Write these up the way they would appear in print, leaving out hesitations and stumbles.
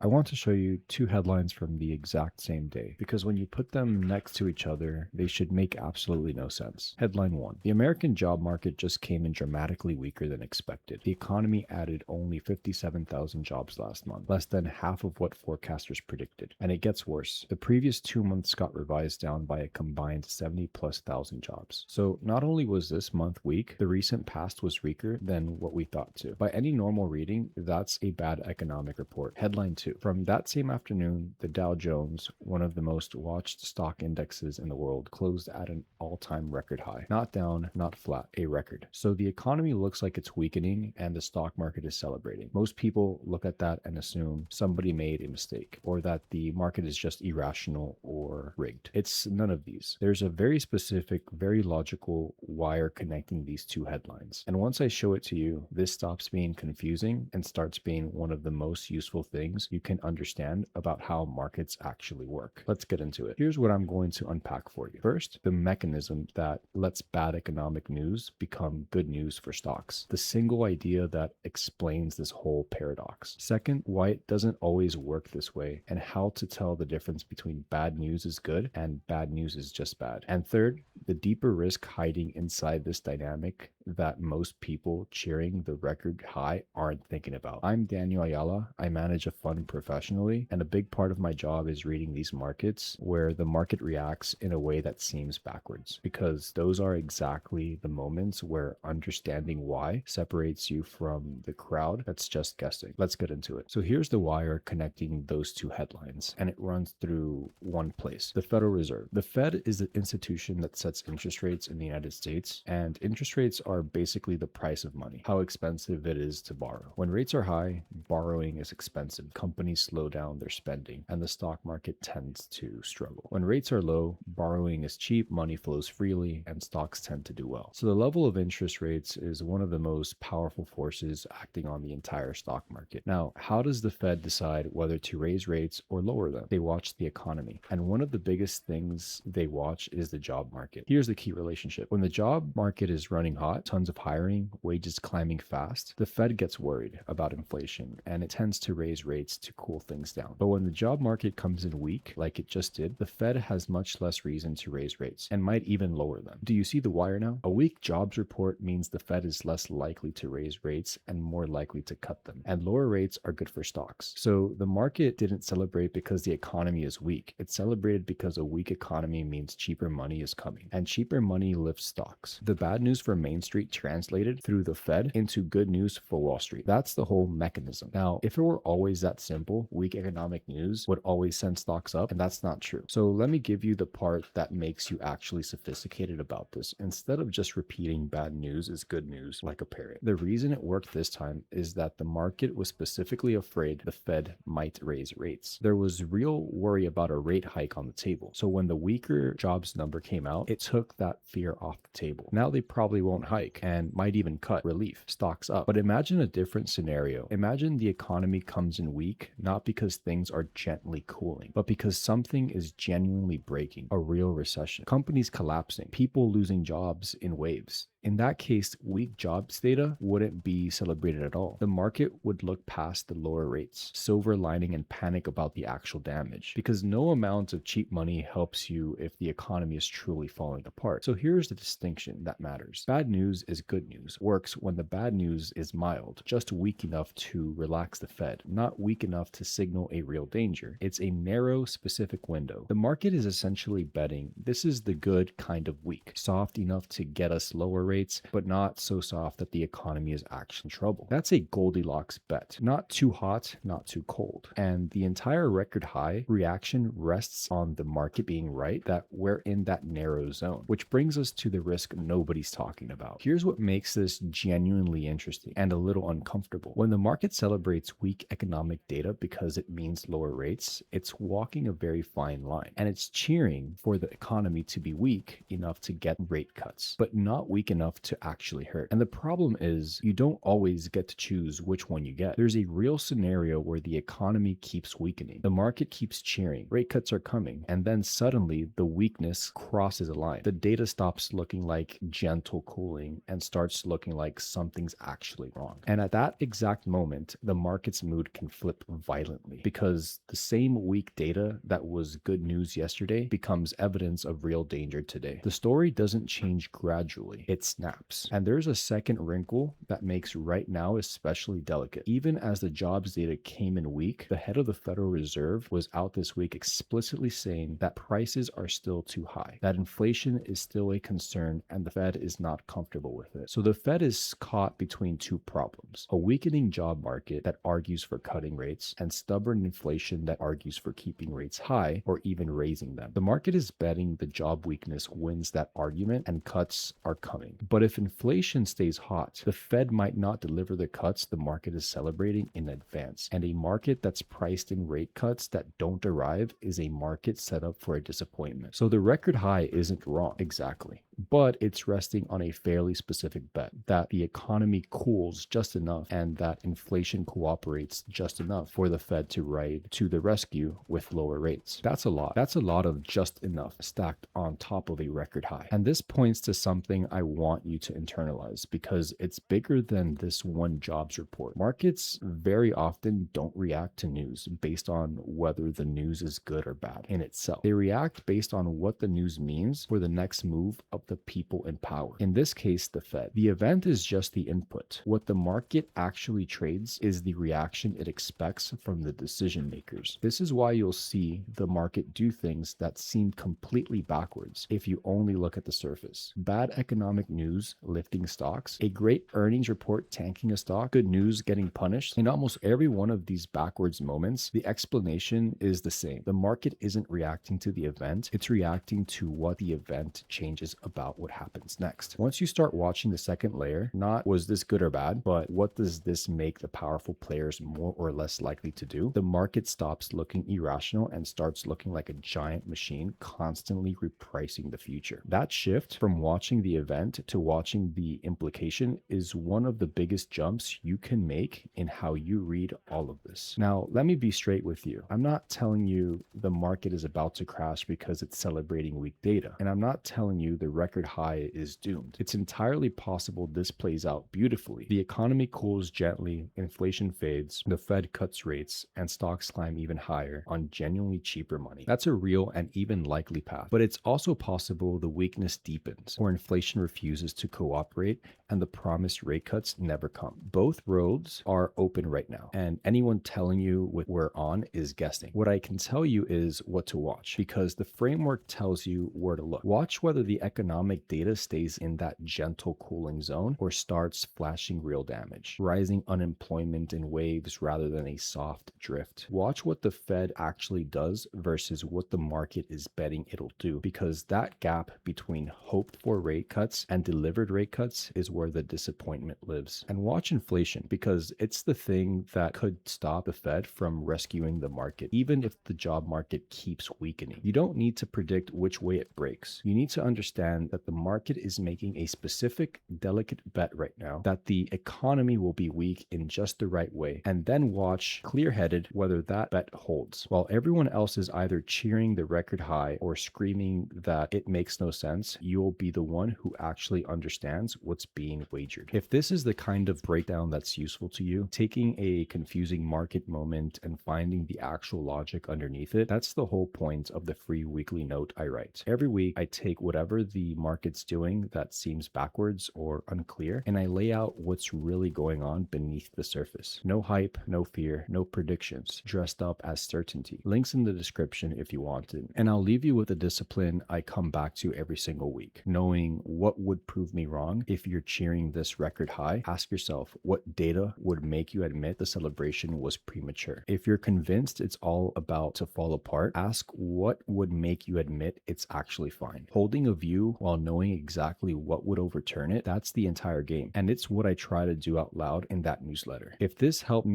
I want to show you two headlines from the exact same day because when you put them next to each other, they should make absolutely no sense. Headline 1. The American job market just came in dramatically weaker than expected. The economy added only 57,000 jobs last month, less than half of what forecasters predicted. And it gets worse. The previous 2 months got revised down by a combined 70 plus thousand jobs. So not only was this month weak, the recent past was weaker than what we thought too. By any normal reading, that's a bad economic report. Headline 2. From that same afternoon, the Dow Jones, one of the most watched stock indexes in the world, closed at an all-time record high. Not down, not flat, a record. So the economy looks like it's weakening and the stock market is celebrating. Most people look at that and assume somebody made a mistake or that the market is just irrational or rigged. It's none of these. There's a very specific, very logical wire connecting these two headlines. And once I show it to you, this stops being confusing and starts being one of the most useful things you can understand about how markets actually work. Let's get into it. Here's what I'm going to unpack for you. First, the mechanism that lets bad economic news become good news for stocks. The single idea that explains this whole paradox. Second, why it doesn't always work this way and how to tell the difference between bad news is good and bad news is just bad. And third, the deeper risk hiding inside this dynamic that most people cheering the record high aren't thinking about. I'm Daniel Ayala. I manage a fund professionally, and a big part of my job is reading these markets where the market reacts in a way that seems backwards, because those are exactly the moments where understanding why separates you from the crowd that's just guessing. Let's get into it. So here's the wire connecting those two headlines, and it runs through one place, the Federal Reserve. The Fed is the institution that sets interest rates in the United States, and interest rates are basically the price of money, how expensive it is to borrow. When rates are high, borrowing is expensive. Companies slow down their spending, and the stock market tends to struggle. When rates are low, borrowing is cheap, money flows freely, and stocks tend to do well. So the level of interest rates is one of the most powerful forces acting on the entire stock market. Now, how does the Fed decide whether to raise rates or lower them? They watch the economy, and one of the biggest things they watch is the job market. Here's the key relationship. When the job market is running hot, tons of hiring, wages climbing fast, the Fed gets worried about inflation and it tends to raise rates to cool things down. But when the job market comes in weak, like it just did, the Fed has much less reason to raise rates and might even lower them. Do you see the wire now? A weak jobs report means the Fed is less likely to raise rates and more likely to cut them. And lower rates are good for stocks. So the market didn't celebrate because the economy is weak. It celebrated because a weak economy means cheaper money is coming, and cheaper money lifts stocks. The bad news for Main Street translated through the Fed into good news for Wall Street. That's the whole mechanism. Now, if it were always that simple, weak economic news would always send stocks up, and that's not true. So let me give you the part that makes you actually sophisticated about this, instead of just repeating bad news is good news like a parrot. The reason it worked this time is that the market was specifically afraid the Fed might raise rates. There was real worry about a rate hike on the table. So when the weaker jobs number came out, it took that fear off the table. Now they probably won't hike and might even cut. Relief. Stocks up. But imagine a different scenario. Imagine the economy comes in weak, not because things are gently cooling, but because something is genuinely breaking, a real recession. Companies collapsing, people losing jobs in waves. In that case, weak jobs data wouldn't be celebrated at all. The market would look past the lower rates, silver lining, and panic about the actual damage, because no amount of cheap money helps you if the economy is truly falling apart. So here's the distinction that matters. Bad news is good news. Works when the bad news is mild, just weak enough to relax the Fed, not weak enough to signal a real danger. It's a narrow, specific window. The market is essentially betting this is the good kind of weak, soft enough to get us lower rates, but not so soft that the economy is actually in trouble. That's a Goldilocks bet. Not too hot, not too cold. And the entire record high reaction rests on the market being right that we're in that narrow zone, which brings us to the risk nobody's talking about. Here's what makes this genuinely interesting and a little uncomfortable. When the market celebrates weak economic data because it means lower rates, it's walking a very fine line, and it's cheering for the economy to be weak enough to get rate cuts, but not weak enough enough to actually hurt. And the problem is you don't always get to choose which one you get. There's a real scenario where the economy keeps weakening. The market keeps cheering. Rate cuts are coming. And then suddenly the weakness crosses a line. The data stops looking like gentle cooling and starts looking like something's actually wrong. And at that exact moment, the market's mood can flip violently because the same weak data that was good news yesterday becomes evidence of real danger today. The story doesn't change gradually, it snaps. And there's a second wrinkle that makes right now especially delicate. Even as the jobs data came in weak, the head of the Federal Reserve was out this week explicitly saying that prices are still too high, that inflation is still a concern, and the Fed is not comfortable with it. So the Fed is caught between two problems: a weakening job market that argues for cutting rates, and stubborn inflation that argues for keeping rates high or even raising them. The market is betting the job weakness wins that argument and cuts are coming. But if inflation stays hot, the Fed might not deliver the cuts the market is celebrating in advance. And a market that's priced in rate cuts that don't arrive is a market set up for a disappointment. So the record high isn't wrong exactly, but it's resting on a fairly specific bet that the economy cools just enough and that inflation cooperates just enough for the Fed to ride to the rescue with lower rates. That's a lot. That's a lot of just enough stacked on top of a record high. And this points to something I want you to internalize because it's bigger than this one jobs report. Markets very often don't react to news based on whether the news is good or bad in itself. They react based on what the news means for the next move of the people in power. In this case, the Fed. The event is just the input. What the market actually trades is the reaction it expects from the decision makers. This is why you'll see the market do things that seem completely backwards if you only look at the surface. Bad economic news lifting stocks, a great earnings report tanking a stock, good news getting punished. In almost every one of these backwards moments, the explanation is the same. The market isn't reacting to the event, it's reacting to what the event changes about what happens next. Once you start watching the second layer, not was this good or bad, but what does this make the powerful players more or less likely to do, the market stops looking irrational and starts looking like a giant machine constantly repricing the future. That shift from watching the event to watching the implication is one of the biggest jumps you can make in how you read all of this. Now, let me be straight with you. I'm not telling you the market is about to crash because it's celebrating weak data, and I'm not telling you the record high is doomed. It's entirely possible this plays out beautifully. The economy cools gently, inflation fades, the Fed cuts rates, and stocks climb even higher on genuinely cheaper money. That's a real and even likely path. But it's also possible the weakness deepens, or inflation refuses to cooperate and the promised rate cuts never come. Both roads are open right now, and anyone telling you what we're on is guessing. What I can tell you is what to watch, because the framework tells you where to look. Watch whether the economic data stays in that gentle cooling zone or starts flashing real damage, rising unemployment in waves rather than a soft drift. Watch what the Fed actually does versus what the market is betting it'll do, because that gap between hoped for rate cuts and delivered rate cuts is where the disappointment lives. And watch inflation, because it's the thing that could stop the Fed from rescuing the market, even if the job market keeps weakening. You don't need to predict which way it breaks. You need to understand that the market is making a specific, delicate bet right now that the economy will be weak in just the right way, and then watch clear-headed whether that bet holds. While everyone else is either cheering the record high or screaming that it makes no sense, you'll be the one who actually understands what's being wagered. If this is the kind of breakdown that's useful to you, taking a confusing market moment and finding the actual logic underneath it, that's the whole point of the free weekly note I write. Every week, I take whatever the market's doing that seems backwards or unclear, and I lay out what's really going on beneath the surface. No hype, no fear, no predictions, dressed up as certainty. Links in the description if you want it. And I'll leave you with a discipline I come back to every single week, knowing what would prove me wrong. If you're cheering this record high, ask yourself what data would make you admit the celebration was premature. If you're convinced it's all about to fall apart, ask what would make you admit it's actually fine. Holding a view while knowing exactly what would overturn it, that's the entire game. And it's what I try to do out loud in that newsletter. If this helped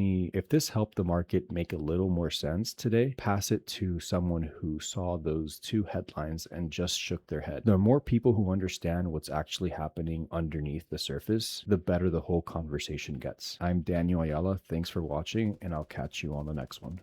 the market make a little more sense today, pass it to someone who saw those two headlines and just shook their head. The more people who understand what's actually happening underneath the surface, the better the whole conversation gets. I'm Daniel Ayala. Thanks for watching, and I'll catch you on the next one.